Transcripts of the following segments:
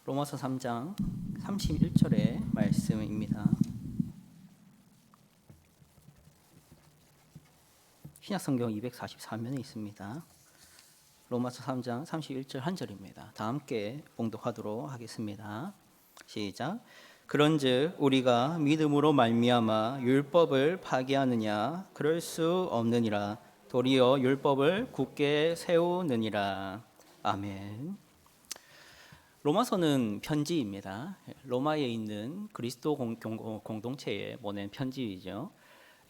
로마서 3장 31절의 말씀입니다. 신약성경 244면에 있습니다. 로마서 3장 31절 한 절입니다. 다 함께 봉독하도록 하겠습니다. 시작. 그런즉 우리가 믿음으로 말미암아 율법을 파기하느냐? 그럴 수 없느니라. 도리어 율법을 굳게 세우느니라. 아멘. 로마서는 편지입니다. 로마에 있는 그리스도 공동체에 보낸 편지이죠.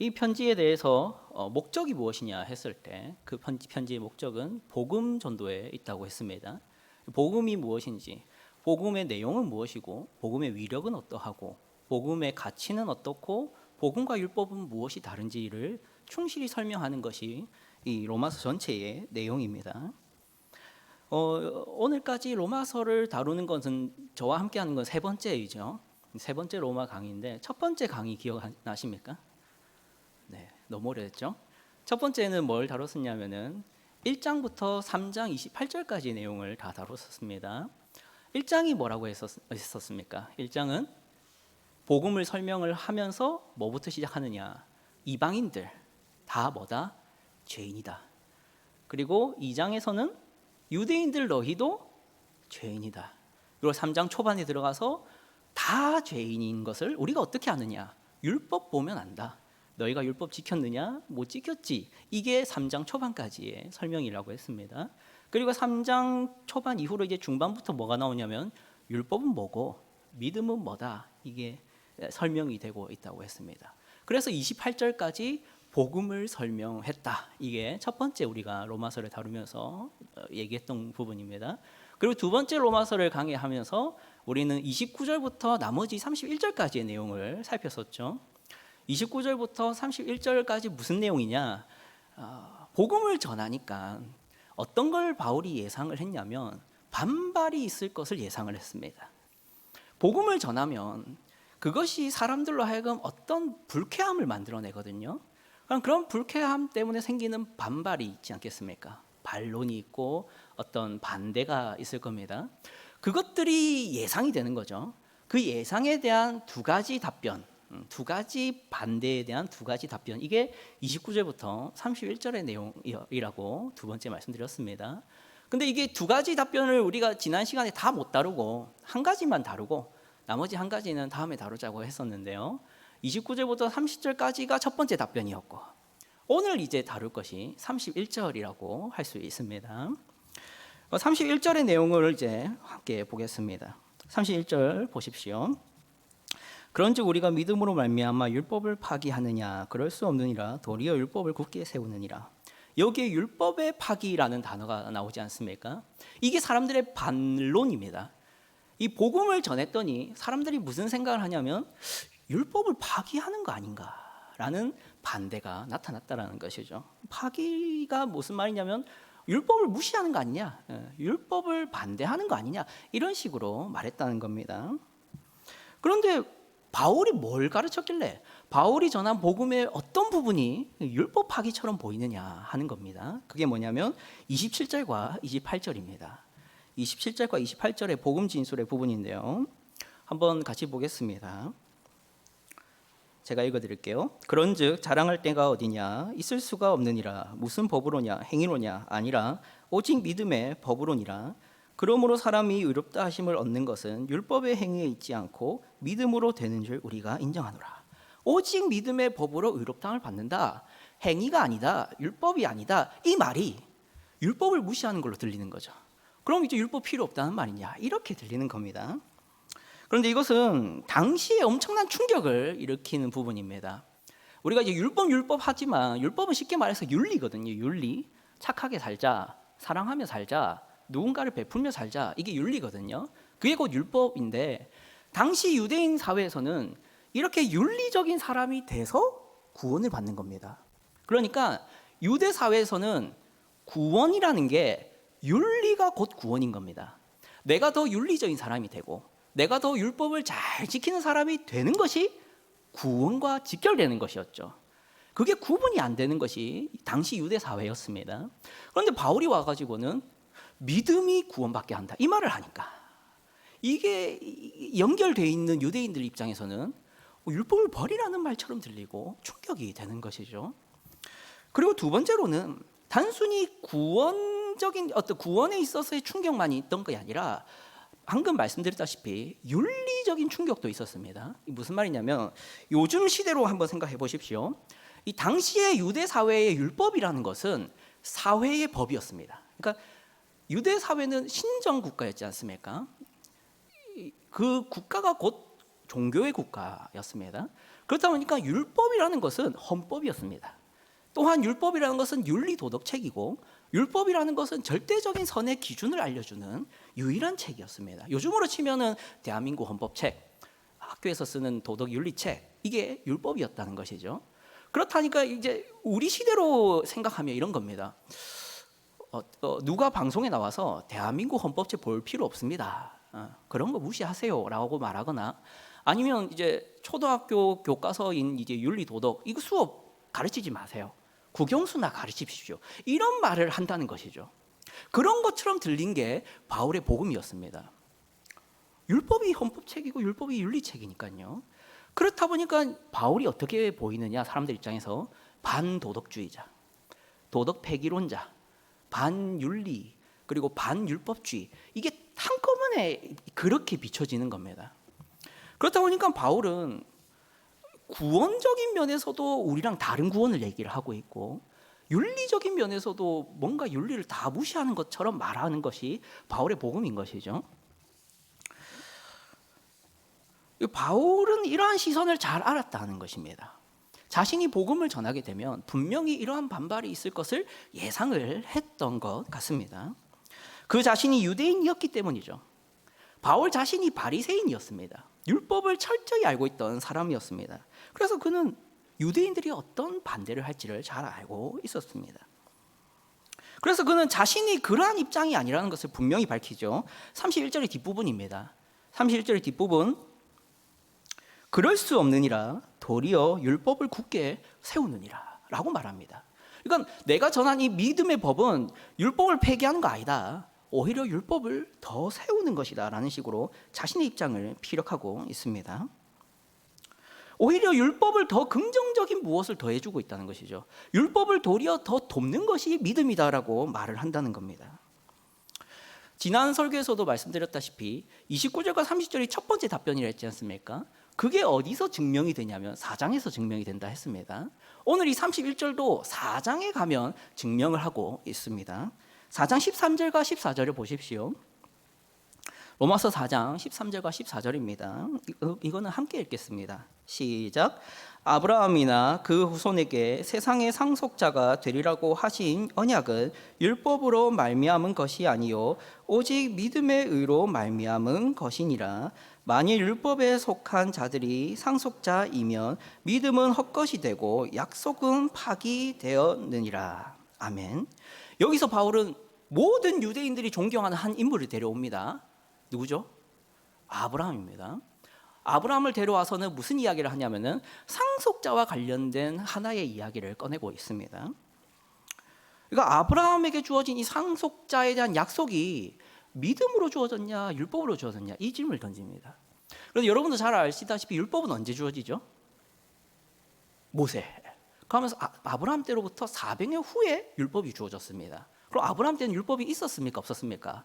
이 편지에 대해서 목적이 무엇이냐 했을 때 그 편지의 목적은 복음 전도에 있다고 했습니다. 복음이 무엇인지, 복음의 내용은 무엇이고, 복음의 위력은 어떠하고, 복음의 가치는 어떻고, 복음과 율법은 무엇이 다른지를 충실히 설명하는 것이 이 로마서 전체의 내용입니다. 오늘까지 로마서를 다루는 것은 저와 함께하는 건 세 번째이죠. 세 번째 로마 강의인데 첫 번째 강의 기억나십니까? 네, 너무 오래됐죠. 첫 번째는 뭘 다뤘었냐면은 1장부터 3장 28절까지 내용을 다 다뤘었습니다. 1장이 뭐라고 했었습니까? 1장은 복음을 설명을 하면서 뭐부터 시작하느냐? 이방인들 다 뭐다? 죄인이다. 그리고 2장에서는 유대인들 너희도 죄인이다. 그리고 3장 초반에 들어가서 다 죄인인 것을 우리가 어떻게 아느냐? 율법 보면 안다. 너희가 율법 지켰느냐? 못 지켰지. 이게 3장 초반까지의 설명이라고 했습니다. 그리고 3장 초반 이후로 이제 중반부터 뭐가 나오냐면 율법은 뭐고 믿음은 뭐다. 이게 설명이 되고 있다고 했습니다. 그래서 28절까지 복음을 설명했다. 이게 첫 번째 우리가 로마서를 다루면서 얘기했던 부분입니다. 그리고 두 번째 로마서를 강의하면서 우리는 29절부터 나머지 31절까지의 내용을 살폈었죠. 29절부터 31절까지 무슨 내용이냐? 복음을 전하니까 어떤 걸 바울이 예상을 했냐면 반발이 있을 것을 예상을 했습니다. 복음을 전하면 그것이 사람들로 하여금 어떤 불쾌함을 만들어내거든요. 그런 불쾌함 때문에 생기는 반발이 있지 않겠습니까? 반론이 있고 어떤 반대가 있을 겁니다. 그것들이 예상이 되는 거죠. 그 예상에 대한 두 가지 답변, 두 가지 반대에 대한 두 가지 답변, 이게 29절부터 31절의 내용이라고 두 번째 말씀드렸습니다. 근데 이게 두 가지 답변을 우리가 지난 시간에 다 못 다루고 한 가지만 다루고 나머지 한 가지는 다음에 다루자고 했었는데요. 29절부터 30절까지가 첫 번째 답변이었고 오늘 이제 다룰 것이 31절이라고 할 수 있습니다. 31절의 내용을 이제 함께 보겠습니다. 31절 보십시오. 그런즉 우리가 믿음으로 말미암아 율법을 파기하느냐? 그럴 수 없느니라. 도리어 율법을 굳게 세우느니라. 여기에 율법의 파기라는 단어가 나오지 않습니까? 이게 사람들의 반론입니다. 이 복음을 전했더니 사람들이 무슨 생각을 하냐면 율법을 파기하는 거 아닌가라는 반대가 나타났다라는 것이죠. 파기가 무슨 말이냐면 율법을 무시하는 거 아니냐, 율법을 반대하는 거 아니냐, 이런 식으로 말했다는 겁니다. 그런데 바울이 뭘 가르쳤길래 바울이 전한 복음의 어떤 부분이 율법 파기처럼 보이느냐 하는 겁니다. 그게 뭐냐면 27절과 28절입니다. 27절과 28절의 복음 진술의 부분인데요. 한번 같이 보겠습니다. 제가 읽어드릴게요. 그런즉 자랑할 때가 어디냐? 있을 수가 없느니라. 무슨 법으로냐? 행위로냐? 아니라 오직 믿음의 법으로니라. 그러므로 사람이 의롭다 하심을 얻는 것은 율법의 행위에 있지 않고 믿음으로 되는 줄 우리가 인정하노라. 오직 믿음의 법으로 의롭다함을 받는다. 행위가 아니다. 율법이 아니다. 이 말이 율법을 무시하는 걸로 들리는 거죠. 그럼 이제 율법 필요 없다는 말이냐? 이렇게 들리는 겁니다. 그런데 이것은 당시에 엄청난 충격을 일으키는 부분입니다. 우리가 이제 율법 하지만 율법은 쉽게 말해서 윤리거든요. 윤리. 착하게 살자, 사랑하며 살자, 누군가를 베풀며 살자. 이게 윤리거든요. 그게 곧 율법인데 당시 유대인 사회에서는 이렇게 윤리적인 사람이 돼서 구원을 받는 겁니다. 그러니까 유대 사회에서는 구원이라는 게 윤리가 곧 구원인 겁니다. 내가 더 윤리적인 사람이 되고 내가 더 율법을 잘 지키는 사람이 되는 것이 구원과 직결되는 것이었죠. 그게 구분이 안 되는 것이 당시 유대 사회였습니다. 그런데 바울이 와가지고는 믿음이 구원받게 한다 이 말을 하니까 이게 연결되어 있는 유대인들 입장에서는 율법을 버리라는 말처럼 들리고 충격이 되는 것이죠. 그리고 두 번째로는 단순히 구원적인 어떤 구원에 있어서의 충격만이 있던 것이 아니라 방금 말씀드렸다시피 윤리적인 충격도 있었습니다. 무슨 말이냐면 요즘 시대로 한번 생각해 보십시오. 이 당시의 유대 사회의 율법이라는 것은 사회의 법이었습니다. 그러니까 유대 사회는 신정 국가였지 않습니까? 그 국가가 곧 종교의 국가였습니다. 그렇다 보니까 율법이라는 것은 헌법이었습니다. 또한 율법이라는 것은 윤리 도덕책이고 율법이라는 것은 절대적인 선의 기준을 알려주는 유일한 책이었습니다. 요즘으로 치면은 대한민국 헌법책, 학교에서 쓰는 도덕 윤리책, 이게 율법이었다는 것이죠. 그렇다니까 이제 우리 시대로 생각하면 이런 겁니다. 누가 방송에 나와서 대한민국 헌법책 볼 필요 없습니다. 그런 거 무시하세요라고 말하거나 아니면 이제 초등학교 교과서인 이제 윤리 도덕 이거 수업 가르치지 마세요. 국영수나 가르치십시오. 이런 말을 한다는 것이죠. 그런 것처럼 들린 게 바울의 복음이었습니다. 율법이 헌법책이고 율법이 윤리책이니까요. 그렇다 보니까 바울이 어떻게 보이느냐, 사람들 입장에서 반도덕주의자, 도덕 폐기론자, 반윤리, 그리고 반율법주의, 이게 한꺼번에 그렇게 비춰지는 겁니다. 그렇다 보니까 바울은 구원적인 면에서도 우리랑 다른 구원을 얘기를 하고 있고 윤리적인 면에서도 뭔가 윤리를 다 무시하는 것처럼 말하는 것이 바울의 복음인 것이죠. 바울은 이러한 시선을 잘 알았다는 것입니다. 자신이 복음을 전하게 되면 분명히 이러한 반발이 있을 것을 예상을 했던 것 같습니다. 그 자신이 유대인이었기 때문이죠. 바울 자신이 바리새인이었습니다. 율법을 철저히 알고 있던 사람이었습니다. 그래서 그는 유대인들이 어떤 반대를 할지를 잘 알고 있었습니다. 그래서 그는 자신이 그러한 입장이 아니라는 것을 분명히 밝히죠. 31절의 뒷부분입니다. 31절의 뒷부분, 그럴 수 없느니라 도리어 율법을 굳게 세우느니라 라고 말합니다. 그러니까 내가 전한 이 믿음의 법은 율법을 폐기하는 거 아니다, 오히려 율법을 더 세우는 것이다 라는 식으로 자신의 입장을 피력하고 있습니다. 오히려 율법을 더 긍정적인 무엇을 더해주고 있다는 것이죠. 율법을 도리어 더 돕는 것이 믿음이다라고 말을 한다는 겁니다. 지난 설교에서도 말씀드렸다시피 29절과 30절이 첫 번째 답변이라 했지 않습니까? 그게 어디서 증명이 되냐면 4장에서 증명이 된다 했습니다. 오늘 이 31절도 4장에 가면 증명을 하고 있습니다. 4장 13절과 14절을 보십시오. 로마서 4장 13절과 14절입니다. 이거는 함께 읽겠습니다. 시작. 아브라함이나 그 후손에게 세상의 상속자가 되리라고 하신 언약은 율법으로 말미암은 것이 아니요 오직 믿음의 의로 말미암은 것이니라. 만일 율법에 속한 자들이 상속자이면 믿음은 헛것이 되고 약속은 파기되었느니라. 아멘. 여기서 바울은 모든 유대인들이 존경하는 한 인물을 데려옵니다. 누구죠? 아브라함입니다. 아브라함을 데려와서는 무슨 이야기를 하냐면은 상속자와 관련된 하나의 이야기를 꺼내고 있습니다. 그러니까 아브라함에게 주어진 이 상속자에 대한 약속이 믿음으로 주어졌냐 율법으로 주어졌냐 이 질문을 던집니다. 그런데 여러분도 잘 아시다시피 율법은 언제 주어지죠? 모세. 그러면서 아브라함 때로부터 400년 후에 율법이 주어졌습니다. 그럼 아브라함 때는 율법이 있었습니까? 없었습니까?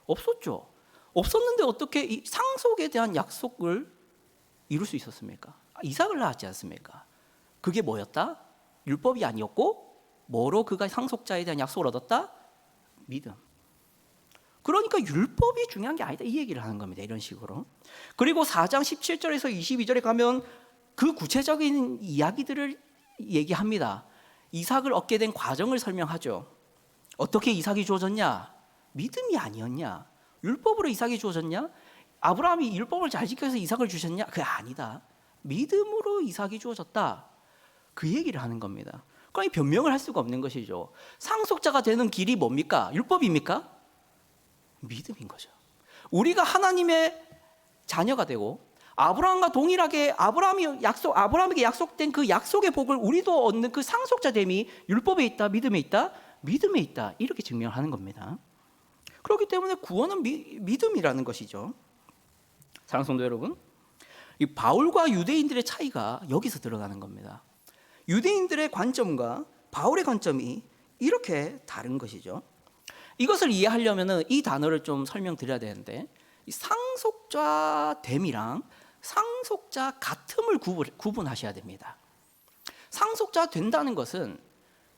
없었죠. 없었는데 어떻게 이 상속에 대한 약속을 이룰 수 있었습니까? 이삭을 낳았지 않습니까? 그게 뭐였다? 율법이 아니었고 뭐로 그가 상속자에 대한 약속을 얻었다? 믿음. 그러니까 율법이 중요한 게 아니다 이 얘기를 하는 겁니다. 이런 식으로. 그리고 4장 17절에서 22절에 가면 그 구체적인 이야기들을 얘기합니다. 이삭을 얻게 된 과정을 설명하죠. 어떻게 이삭이 주어졌냐? 믿음이 아니었냐? 율법으로 이삭이 주어졌냐? 아브라함이 율법을 잘 지켜서 이삭을 주셨냐? 그게 아니다. 믿음으로 이삭이 주어졌다. 그 얘기를 하는 겁니다. 그러니까 변명을 할 수가 없는 것이죠. 상속자가 되는 길이 뭡니까? 율법입니까? 믿음인 거죠. 우리가 하나님의 자녀가 되고 아브라함과 동일하게 아브라함에게 약속된 그 약속의 복을 우리도 얻는 그 상속자됨이 율법에 있다, 믿음에 있다, 믿음에 있다 이렇게 증명하는 겁니다. 그렇기 때문에 구원은 믿음이라는 것이죠. 사랑하는 성도 여러분, 이 바울과 유대인들의 차이가 여기서 드러나는 겁니다. 유대인들의 관점과 바울의 관점이 이렇게 다른 것이죠. 이것을 이해하려면 이 단어를 좀 설명드려야 되는데, 이 상속자 됨이랑 상속자 같음을 구분하셔야 됩니다. 상속자 된다는 것은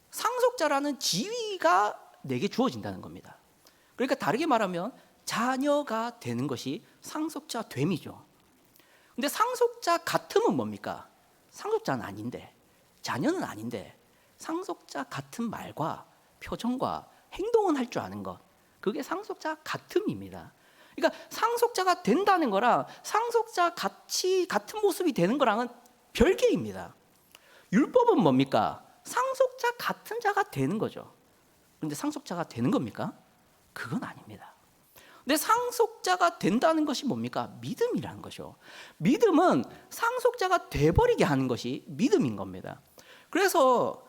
상속자라는 지위가 내게 주어진다는 겁니다. 그러니까 다르게 말하면 자녀가 되는 것이 상속자 됨이죠. 근데 상속자 같음은 뭡니까? 상속자는 아닌데, 자녀는 아닌데 상속자 같은 말과 표정과 행동은 할 줄 아는 것, 그게 상속자 같음입니다. 그러니까 상속자가 된다는 거랑 상속자 같은 모습이 되는 거랑은 별개입니다. 율법은 뭡니까? 상속자 같은 자가 되는 거죠. 그런데 상속자가 되는 겁니까? 그건 아닙니다. 근데 상속자가 된다는 것이 뭡니까? 믿음이라는 것이죠. 믿음은 상속자가 돼버리게 하는 것이 믿음인 겁니다. 그래서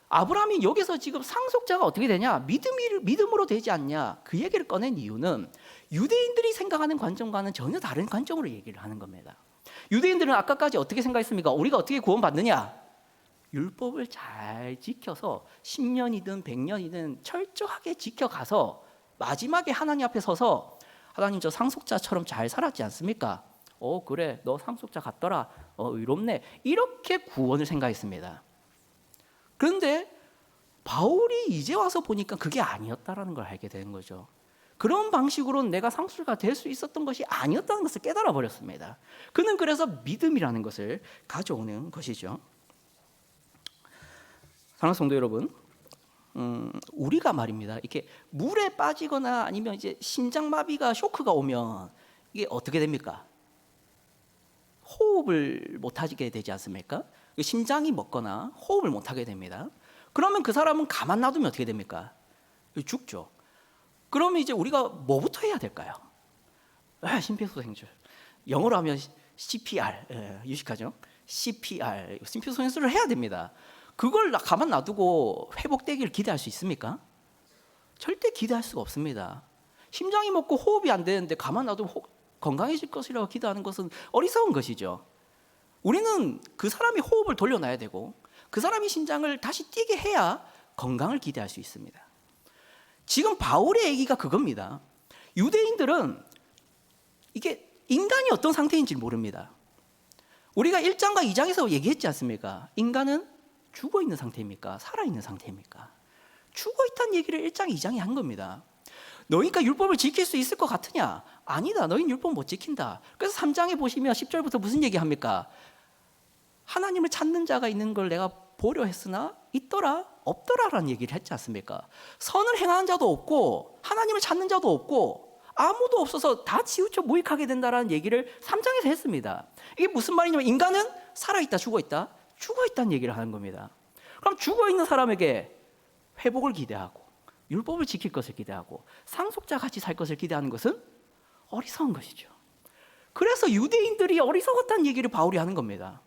아브라함이 여기서 지금 상속자가 어떻게 되냐? 믿음으로 되지 않냐? 그 얘기를 꺼낸 이유는 유대인들이 생각하는 관점과는 전혀 다른 관점으로 얘기를 하는 겁니다. 유대인들은 아까까지 어떻게 생각했습니까? 우리가 어떻게 구원받느냐? 율법을 잘 지켜서 10년이든 100년이든 철저하게 지켜가서 마지막에 하나님 앞에 서서 하나님 저 상속자처럼 잘 살았지 않습니까? 그래 너 상속자 같더라. 의롭네. 이렇게 구원을 생각했습니다. 그런데 바울이 이제 와서 보니까 그게 아니었다라는 걸 알게 된 거죠. 그런 방식으로는 내가 상속자가 될 수 있었던 것이 아니었다는 것을 깨달아 버렸습니다. 그는 그래서 믿음이라는 것을 가져오는 것이죠. 사랑하는 성도 여러분, 우리가 말입니다. 이렇게 물에 빠지거나 아니면 이제 심장마비가 쇼크가 오면 이게 어떻게 됩니까? 호흡을 못하게 되지 않습니까? 심장이 멎거나 호흡을 못하게 됩니다. 그러면 그 사람은 가만 놔두면 어떻게 됩니까? 죽죠. 그러면 이제 우리가 뭐부터 해야 될까요? 심폐소생술. 영어로 하면 CPR, 유식하죠? CPR, 심폐소생술을 해야 됩니다. 그걸 가만 놔두고 회복되기를 기대할 수 있습니까? 절대 기대할 수가 없습니다. 심장이 멎고 호흡이 안 되는데 가만 놔두고 건강해질 것이라고 기대하는 것은 어리석은 것이죠. 우리는 그 사람이 호흡을 돌려놔야 되고 그 사람이 심장을 다시 뛰게 해야 건강을 기대할 수 있습니다. 지금 바울의 얘기가 그겁니다. 유대인들은 이게 인간이 어떤 상태인지 모릅니다. 우리가 1장과 2장에서 얘기했지 않습니까? 인간은 죽어있는 상태입니까? 살아있는 상태입니까? 죽어있다는 얘기를 1장, 2장에 한 겁니다. 너희가 율법을 지킬 수 있을 것 같으냐? 아니다. 너희는 율법 못 지킨다. 그래서 3장에 보시면 10절부터 무슨 얘기합니까? 하나님을 찾는 자가 있는 걸 내가 보려 했으나 있더라 없더라라는 얘기를 했지 않습니까? 선을 행하는 자도 없고 하나님을 찾는 자도 없고 아무도 없어서 다 치우쳐 무익하게 된다라는 얘기를 3장에서 했습니다. 이게 무슨 말이냐면 인간은 살아있다 죽어있다? 죽어있다는 얘기를 하는 겁니다. 그럼 죽어있는 사람에게 회복을 기대하고 율법을 지킬 것을 기대하고 상속자 같이 살 것을 기대하는 것은 어리석은 것이죠. 그래서 유대인들이 어리석었다는 얘기를 바울이 하는 겁니다.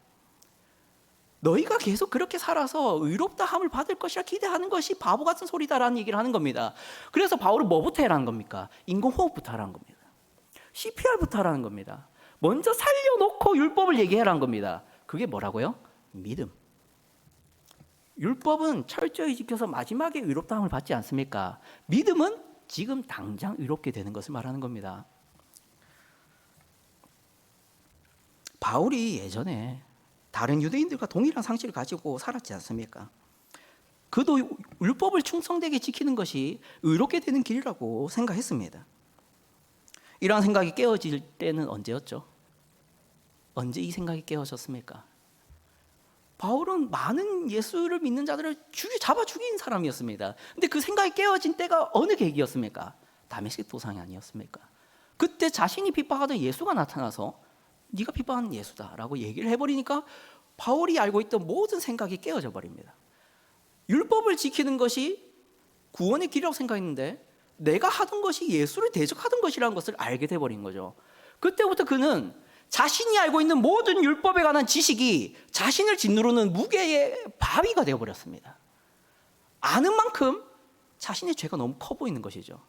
너희가 계속 그렇게 살아서 의롭다 함을 받을 것이라 기대하는 것이 바보 같은 소리다라는 얘기를 하는 겁니다. 그래서 바울은 뭐부터 해라는 겁니까? 인공호흡부터 하라는 겁니다. CPR부터 하라는 겁니다. 먼저 살려놓고 율법을 얘기해라는 겁니다. 그게 뭐라고요? 믿음. 율법은 철저히 지켜서 마지막에 의롭다 함을 받지 않습니까? 믿음은 지금 당장 의롭게 되는 것을 말하는 겁니다. 바울이 예전에 다른 유대인들과 동일한 상식을 가지고 살았지 않습니까? 그도 율법을 충성되게 지키는 것이 의롭게 되는 길이라고 생각했습니다. 이러한 생각이 깨어질 때는 언제였죠? 언제 이 생각이 깨어졌습니까? 바울은 많은 예수를 믿는 자들을 잡아 죽인 사람이었습니다. 근데 그 생각이 깨어진 때가 어느 계기였습니까? 다메섹 도상이 아니었습니까? 그때 자신이 핍박하던 예수가 나타나서 네가 핍박하는 예수다라고 얘기를 해버리니까 바울이 알고 있던 모든 생각이 깨어져 버립니다. 율법을 지키는 것이 구원의 길이라고 생각했는데 내가 하던 것이 예수를 대적하던 것이라는 것을 알게 돼버린 거죠. 그때부터 그는 자신이 알고 있는 모든 율법에 관한 지식이 자신을 짓누르는 무게의 바위가 되어버렸습니다. 아는 만큼 자신의 죄가 너무 커 보이는 것이죠.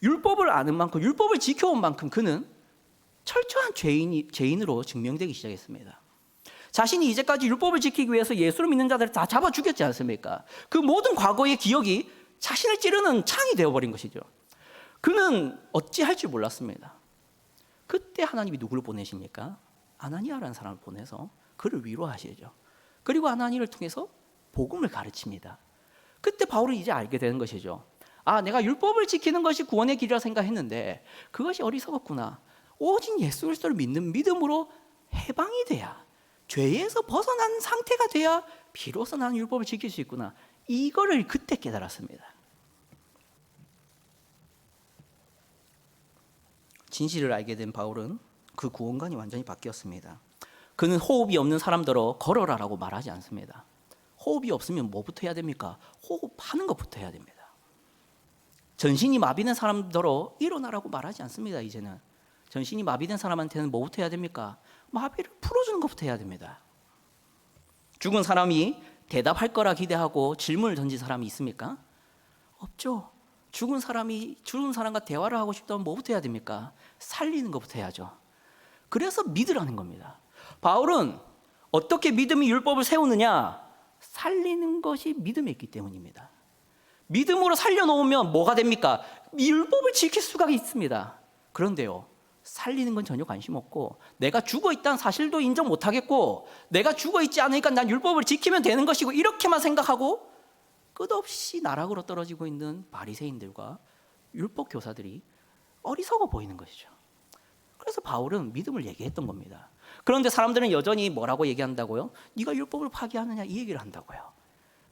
율법을 아는 만큼, 율법을 지켜온 만큼 그는 철저한 죄인으로 증명되기 시작했습니다. 자신이 이제까지 율법을 지키기 위해서 예수를 믿는 자들을 다 잡아 죽였지 않습니까? 그 모든 과거의 기억이 자신을 찌르는 창이 되어버린 것이죠. 그는 어찌할 줄 몰랐습니다. 그때 하나님이 누구를 보내십니까? 아나니아라는 사람을 보내서 그를 위로하시죠. 그리고 아나니아를 통해서 복음을 가르칩니다. 그때 바울은 이제 알게 되는 것이죠. 아, 내가 율법을 지키는 것이 구원의 길이라 생각했는데 그것이 어리석었구나. 오직 예수 그리스도를 믿는 믿음으로 해방이 돼야, 죄에서 벗어난 상태가 돼야 비로소 나는 율법을 지킬 수 있구나. 이거를 그때 깨달았습니다. 진실을 알게 된 바울은 그 구원관이 완전히 바뀌었습니다. 그는 호흡이 없는 사람들로 걸어라라고 말하지 않습니다. 호흡이 없으면 뭐부터 해야 됩니까? 호흡하는 것부터 해야 됩니다. 전신이 마비된 사람들로 일어나라고 말하지 않습니다. 이제는 전신이 마비된 사람한테는 뭐부터 해야 됩니까? 마비를 풀어주는 것부터 해야 됩니다. 죽은 사람이 대답할 거라 기대하고 질문을 던진 사람이 있습니까? 없죠. 죽은 사람과 대화를 하고 싶다면 뭐부터 해야 됩니까? 살리는 것부터 해야죠. 그래서 믿으라는 겁니다. 바울은 어떻게 믿음이 율법을 세우느냐? 살리는 것이 믿음에 있기 때문입니다. 믿음으로 살려놓으면 뭐가 됩니까? 율법을 지킬 수가 있습니다. 그런데요, 살리는 건 전혀 관심 없고, 내가 죽어있다는 사실도 인정 못하겠고, 내가 죽어있지 않으니까 난 율법을 지키면 되는 것이고, 이렇게만 생각하고 끝없이 나락으로 떨어지고 있는 바리새인들과 율법 교사들이 어리석어 보이는 것이죠. 그래서 바울은 믿음을 얘기했던 겁니다. 그런데 사람들은 여전히 뭐라고 얘기한다고요? 네가 율법을 파기하느냐, 이 얘기를 한다고요.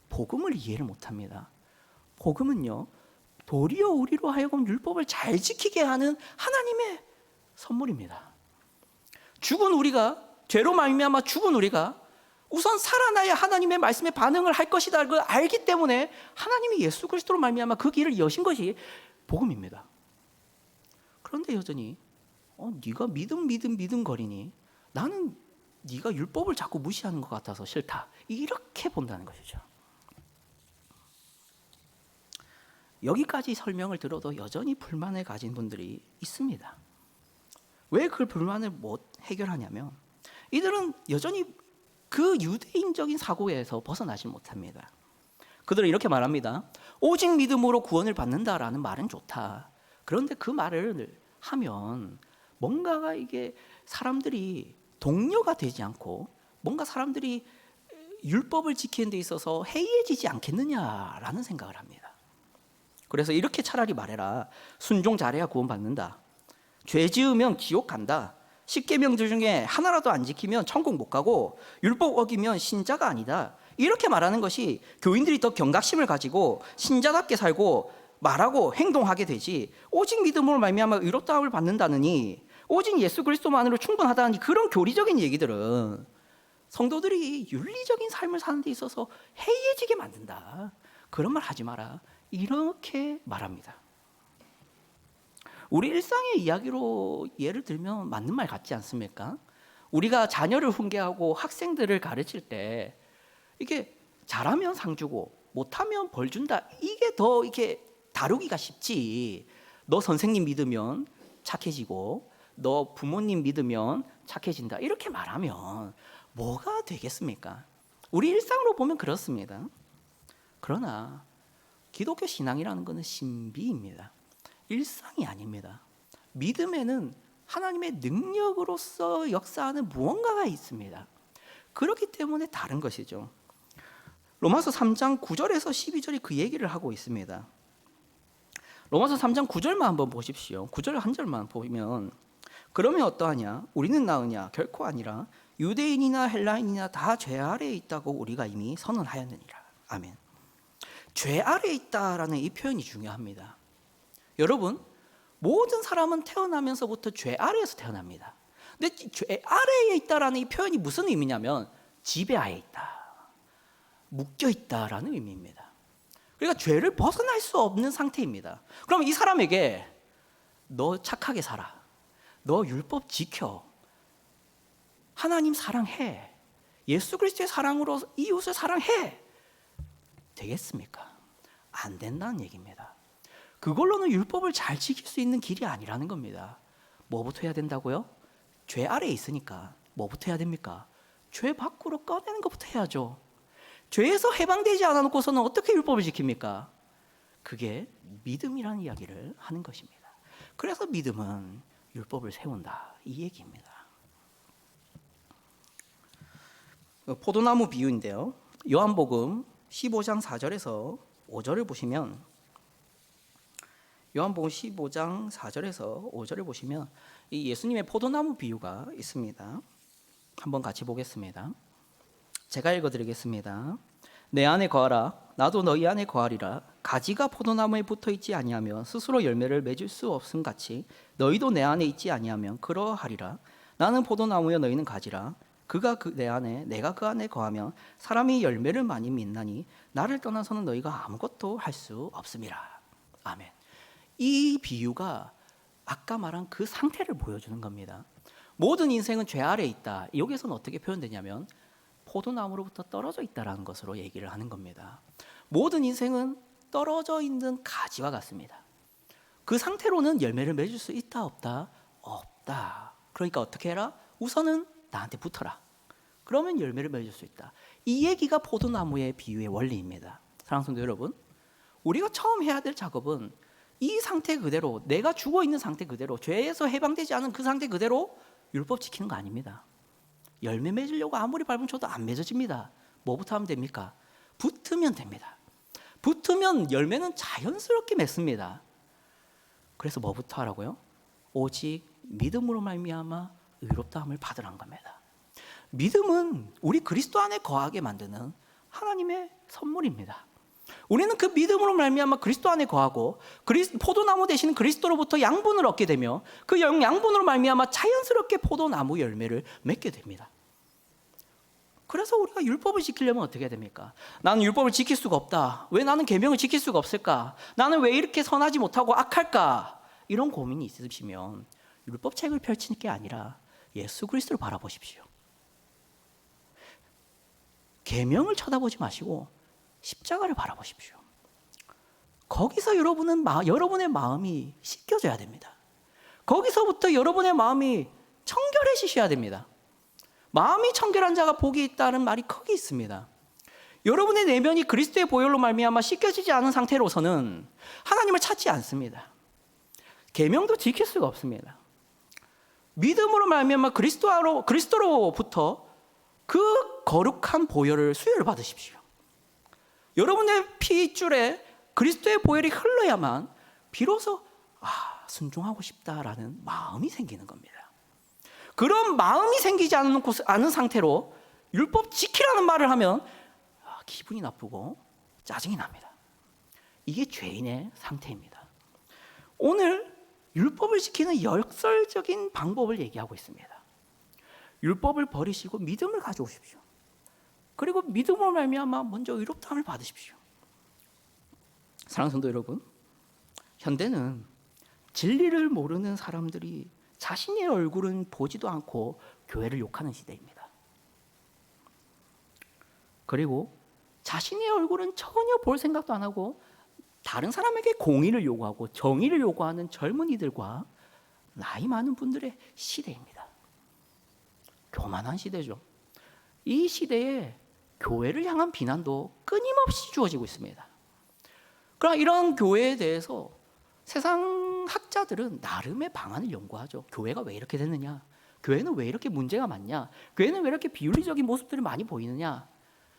복음을 이해를 못합니다. 복음은요, 도리어 우리로 하여금 율법을 잘 지키게 하는 하나님의 선물입니다. 죽은 우리가, 죄로 말미암아 죽은 우리가 우선 살아나야 하나님의 말씀에 반응을 할 것이다, 그걸 알기 때문에 하나님이 예수 그리스도로 말미암아 그 길을 여신 것이 복음입니다. 그런데 여전히 네가 믿음 거리니 나는 네가 율법을 자꾸 무시하는 것 같아서 싫다, 이렇게 본다는 것이죠. 여기까지 설명을 들어도 여전히 불만을 가진 분들이 있습니다. 왜 그 불만을 못 해결하냐면 이들은 여전히 그 유대인적인 사고에서 벗어나지 못합니다. 그들은 이렇게 말합니다. 오직 믿음으로 구원을 받는다라는 말은 좋다. 그런데 그 말을 하면 뭔가가 이게 사람들이 동료가 되지 않고 뭔가 사람들이 율법을 지키는 데 있어서 해이해지지 않겠느냐라는 생각을 합니다. 그래서 이렇게 차라리 말해라. 순종 잘해야 구원받는다. 죄 지으면 지옥 간다. 10계명들 중에 하나라도 안 지키면 천국 못 가고 율법 어기면 신자가 아니다. 이렇게 말하는 것이 교인들이 더 경각심을 가지고 신자답게 살고 말하고 행동하게 되지, 오직 믿음으로 말미암아 의롭다함을 받는다느니, 오직 예수 그리스도만으로 충분하다니, 그런 교리적인 얘기들은 성도들이 윤리적인 삶을 사는 데 있어서 해이해지게 만든다. 그런 말 하지 마라. 이렇게 말합니다. 우리 일상의 이야기로 예를 들면 맞는 말 같지 않습니까? 우리가 자녀를 훈계하고 학생들을 가르칠 때 이게 잘하면 상 주고 못하면 벌 준다, 이게 더 이렇게 다루기가 쉽지. 너 선생님 믿으면 착해지고 너 부모님 믿으면 착해진다, 이렇게 말하면 뭐가 되겠습니까? 우리 일상으로 보면 그렇습니다. 그러나 기독교 신앙이라는 것은 신비입니다. 일상이 아닙니다. 믿음에는 하나님의 능력으로서 역사하는 무언가가 있습니다. 그렇기 때문에 다른 것이죠. 로마서 3장 9절에서 12절이 그 얘기를 하고 있습니다. 로마서 3장 9절만 한번 보십시오. 9절 한 절만 보면, 그러면 어떠하냐? 우리는 나으냐? 결코 아니라 유대인이나 헬라인이나 다 죄 아래에 있다고 우리가 이미 선언하였느니라. 아멘. 죄 아래에 있다라는 이 표현이 중요합니다. 여러분, 모든 사람은 태어나면서부터 죄 아래에서 태어납니다. 근데 죄 아래에 있다라는 이 표현이 무슨 의미냐면 지배하에 있다, 묶여 있다라는 의미입니다. 그러니까 죄를 벗어날 수 없는 상태입니다. 그럼 이 사람에게 너 착하게 살아, 너 율법 지켜, 하나님 사랑해, 예수 그리스도의 사랑으로 이웃을 사랑해, 되겠습니까? 안 된다는 얘기입니다. 그걸로는 율법을 잘 지킬 수 있는 길이 아니라는 겁니다. 뭐부터 해야 된다고요? 죄 아래에 있으니까 뭐부터 해야 됩니까? 죄 밖으로 꺼내는 것부터 해야죠. 죄에서 해방되지 않아 놓고서는 어떻게 율법을 지킵니까? 그게 믿음이라는 이야기를 하는 것입니다. 그래서 믿음은 율법을 세운다, 이 얘기입니다. 포도나무 비유인데요, 요한복음 15장 4절에서 5절을 보시면, 요한복음 15장 4절에서 5절을 보시면 이 예수님의 포도나무 비유가 있습니다. 한번 같이 보겠습니다. 제가 읽어드리겠습니다. 내 안에 거하라, 나도 너희 안에 거하리라. 가지가 포도나무에 붙어있지 아니하면 스스로 열매를 맺을 수 없음 같이 너희도 내 안에 있지 아니하면 그러하리라. 나는 포도나무여 너희는 가지라. 그가 내 안에 내가 그 안에 거하면 사람이 열매를 많이 맺나니 나를 떠나서는 너희가 아무것도 할 수 없음이라. 아멘. 이 비유가 아까 말한 그 상태를 보여주는 겁니다. 모든 인생은 죄 아래에 있다. 여기서는 어떻게 표현되냐면 포도나무로부터 떨어져 있다라는 것으로 얘기를 하는 겁니다. 모든 인생은 떨어져 있는 가지와 같습니다. 그 상태로는 열매를 맺을 수 있다 없다? 없다. 그러니까 어떻게 해라? 우선은 나한테 붙어라. 그러면 열매를 맺을 수 있다. 이 얘기가 포도나무의 비유의 원리입니다. 사랑하는 성도 여러분, 우리가 처음 해야 될 작업은 이 상태 그대로, 내가 죽어있는 상태 그대로, 죄에서 해방되지 않은 그 상태 그대로 율법 지키는 거 아닙니다. 열매 맺으려고 아무리 밟으면 쳐도 안 맺어집니다. 뭐부터 하면 됩니까? 붙으면 됩니다. 붙으면 열매는 자연스럽게 맺습니다. 그래서 뭐부터 하라고요? 오직 믿음으로 말미암아 의롭다함을 받으라는 겁니다. 믿음은 우리 그리스도 안에 거하게 만드는 하나님의 선물입니다. 우리는 그 믿음으로 말미암아 그리스도 안에 거하고 포도나무 대신 그리스도로부터 양분을 얻게 되며 그 양분으로 말미암아 자연스럽게 포도나무 열매를 맺게 됩니다. 그래서 우리가 율법을 지키려면 어떻게 해야 됩니까? 나는 율법을 지킬 수가 없다. 왜 나는 계명을 지킬 수가 없을까? 나는 왜 이렇게 선하지 못하고 악할까? 이런 고민이 있으시면 율법책을 펼치는 게 아니라 예수 그리스도를 바라보십시오. 계명을 쳐다보지 마시고 십자가를 바라보십시오. 거기서 여러분의 마음이 씻겨져야 됩니다. 거기서부터 여러분의 마음이 청결해지셔야 됩니다. 마음이 청결한 자가 복이 있다는 말이 거기 있습니다. 여러분의 내면이 그리스도의 보혈로 말미암아 씻겨지지 않은 상태로서는 하나님을 찾지 않습니다. 계명도 지킬 수가 없습니다. 믿음으로 말미암아 그리스도로부터 그 거룩한 보혈을 수혈을 받으십시오. 여러분의 피줄에 그리스도의 보혈이 흘러야만 비로소 순종하고 싶다라는 마음이 생기는 겁니다. 그런 마음이 생기지 않은 상태로 율법 지키라는 말을 하면 기분이 나쁘고 짜증이 납니다. 이게 죄인의 상태입니다. 오늘 율법을 지키는 역설적인 방법을 얘기하고 있습니다. 율법을 버리시고 믿음을 가져오십시오. 그리고 믿음으로 말미암아 먼저 의롭다함을 받으십시오. 사랑하는 성도 여러분, 현대는 진리를 모르는 사람들이 자신의 얼굴은 보지도 않고 교회를 욕하는 시대입니다. 그리고 자신의 얼굴은 전혀 볼 생각도 안 하고 다른 사람에게 공의를 요구하고 정의를 요구하는 젊은이들과 나이 많은 분들의 시대입니다. 교만한 시대죠. 이 시대에 교회를 향한 비난도 끊임없이 주어지고 있습니다. 그러나 이런 교회에 대해서 세상 학자들은 나름의 방안을 연구하죠. 교회가 왜 이렇게 됐느냐? 교회는 왜 이렇게 문제가 많냐? 교회는 왜 이렇게 비윤리적인 모습들이 많이 보이느냐?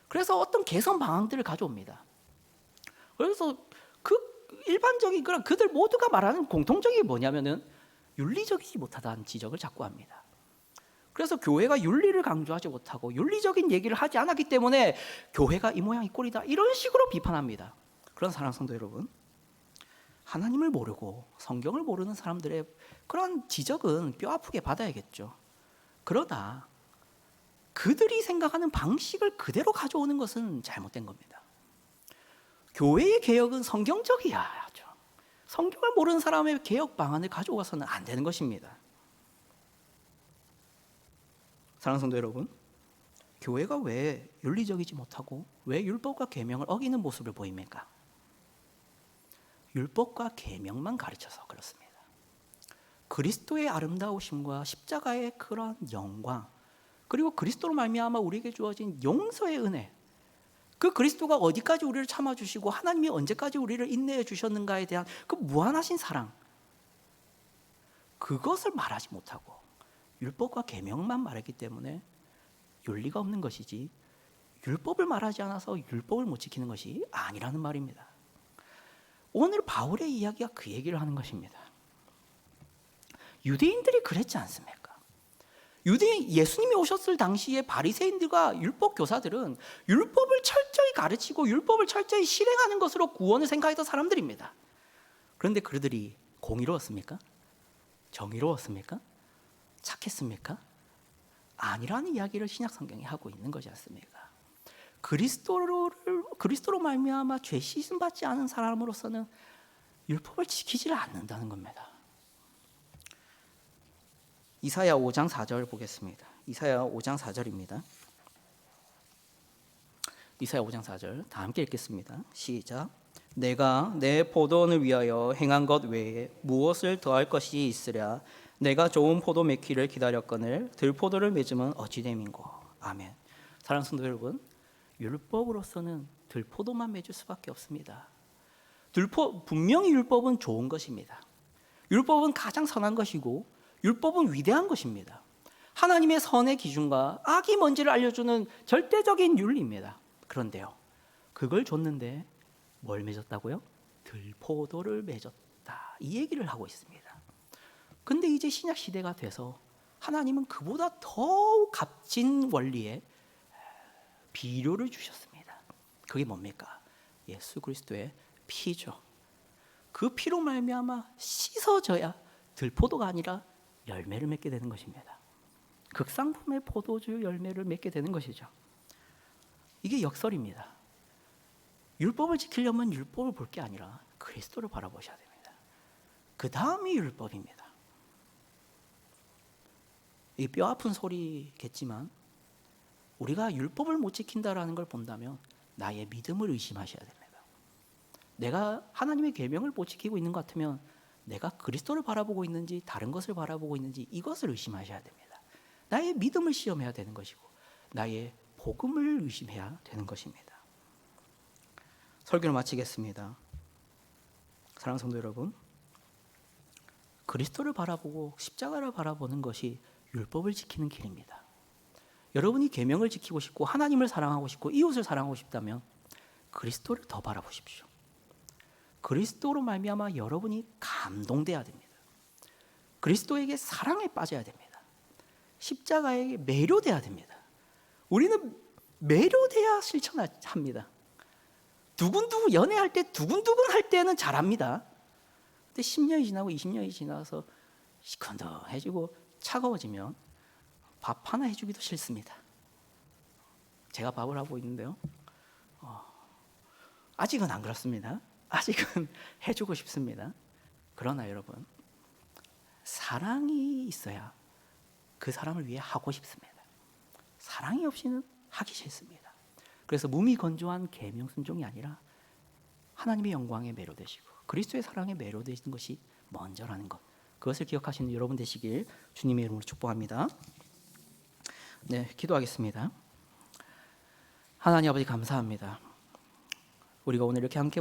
그래서 어떤 개선 방안들을 가져옵니다. 그래서 그 일반적인 그들 모두가 말하는 공통적인 게 뭐냐면은 윤리적이지 못하다는 지적을 자꾸 합니다. 그래서 교회가 윤리를 강조하지 못하고 윤리적인 얘기를 하지 않았기 때문에 교회가 이 모양 이 꼴이다 이런 식으로 비판합니다. 그런 사랑하는 성도 여러분, 하나님을 모르고 성경을 모르는 사람들의 그런 지적은 뼈 아프게 받아야겠죠. 그러나 그들이 생각하는 방식을 그대로 가져오는 것은 잘못된 겁니다. 교회의 개혁은 성경적이야죠. 성경을 모르는 사람의 개혁 방안을 가져와서는 안 되는 것입니다. 사랑하는 성도 여러분, 교회가 왜 윤리적이지 못하고 왜 율법과 계명을 어기는 모습을 보입니까? 율법과 계명만 가르쳐서 그렇습니다. 그리스도의 아름다우심과 십자가의 그러한 영광, 그리고 그리스도로 말미암아 우리에게 주어진 용서의 은혜, 그 그리스도가 어디까지 우리를 참아주시고 하나님이 언제까지 우리를 인내해 주셨는가에 대한 그 무한하신 사랑, 그것을 말하지 못하고 율법과 계명만 말했기 때문에 윤리가 없는 것이지, 율법을 말하지 않아서 율법을 못 지키는 것이 아니라는 말입니다. 오늘 바울의 이야기가 그 얘기를 하는 것입니다. 유대인들이 그랬지 않습니까? 예수님이 오셨을 당시에 바리새인들과 율법 교사들은 율법을 철저히 가르치고 율법을 철저히 실행하는 것으로 구원을 생각했던 사람들입니다. 그런데 그들이 공의로웠습니까? 정의로웠습니까? 착했습니까? 아니라는 이야기를 신약 성경이 하고 있는 것이 않습니까? 그리스도로 말미암아 죄 씻음 받지 않은 사람으로서는 율법을 지키지를 않는다는 겁니다. 이사야 5장 4절 보겠습니다. 이사야 5장 4절입니다. 이사야 5장 4절 다 함께 읽겠습니다. 시작. 내가 내 포도원을 위하여 행한 것 외에 무엇을 더할 것이 있으랴. 내가 좋은 포도 맺기를 기다렸거늘 들포도를 맺으면 어찌 됨인고. 아멘. 사랑하는 성도 여러분, 율법으로서는 들포도만 맺을 수밖에 없습니다. 분명히 율법은 좋은 것입니다. 율법은 가장 선한 것이고 율법은 위대한 것입니다. 하나님의 선의 기준과 악이 뭔지를 알려주는 절대적인 윤리입니다. 그런데요, 그걸 줬는데 뭘 맺었다고요? 들포도를 맺었다, 이 얘기를 하고 있습니다. 근데 이제 신약 시대가 돼서 하나님은 그보다 더 값진 원리에 비료를 주셨습니다. 그게 뭡니까? 예수 그리스도의 피죠. 그 피로 말미암아 씻어져야 들포도가 아니라 열매를 맺게 되는 것입니다. 극상품의 포도주 열매를 맺게 되는 것이죠. 이게 역설입니다. 율법을 지키려면 율법을 볼 게 아니라 그리스도를 바라보셔야 됩니다. 그 다음이 율법입니다. 이 뼈 아픈 소리겠지만 우리가 율법을 못 지킨다라는 걸 본다면 나의 믿음을 의심하셔야 됩니다. 내가 하나님의 계명을 못 지키고 있는 것 같으면 내가 그리스도를 바라보고 있는지 다른 것을 바라보고 있는지 이것을 의심하셔야 됩니다. 나의 믿음을 시험해야 되는 것이고 나의 복음을 의심해야 되는 것입니다. 설교를 마치겠습니다. 사랑하는 성도 여러분, 그리스도를 바라보고 십자가를 바라보는 것이 율법을 지키는 길입니다. 여러분이 계명을 지키고 싶고 하나님을 사랑하고 싶고 이웃을 사랑하고 싶다면 그리스도를 더 바라보십시오. 그리스도로 말미암아 여러분이 감동돼야 됩니다. 그리스도에게 사랑에 빠져야 됩니다. 십자가에게 매료돼야 됩니다. 우리는 매료돼야 실천합니다. 두근두근 연애할 때 두근두근 할 때는 잘합니다. 근데 10년이 지나고 20년이 지나서 시큰둥해지고 차가워지면 밥 하나 해주기도 싫습니다. 제가 밥을 하고 있는데요, 아직은 안 그렇습니다. 아직은 해주고 싶습니다. 그러나 여러분, 사랑이 있어야 그 사람을 위해 하고 싶습니다. 사랑이 없이는 하기 싫습니다. 그래서 무미건조한 계명 순종이 아니라 하나님의 영광에 매료되시고 그리스도의 사랑에 매료되시는 것이 먼저라는 것, 그것을 기억하시는 여러분 되시길 주님의 이름으로 축복합니다. 네, 기도하겠습니다. 하나님 아버지 감사합니다. 우리가 오늘 이렇게 함께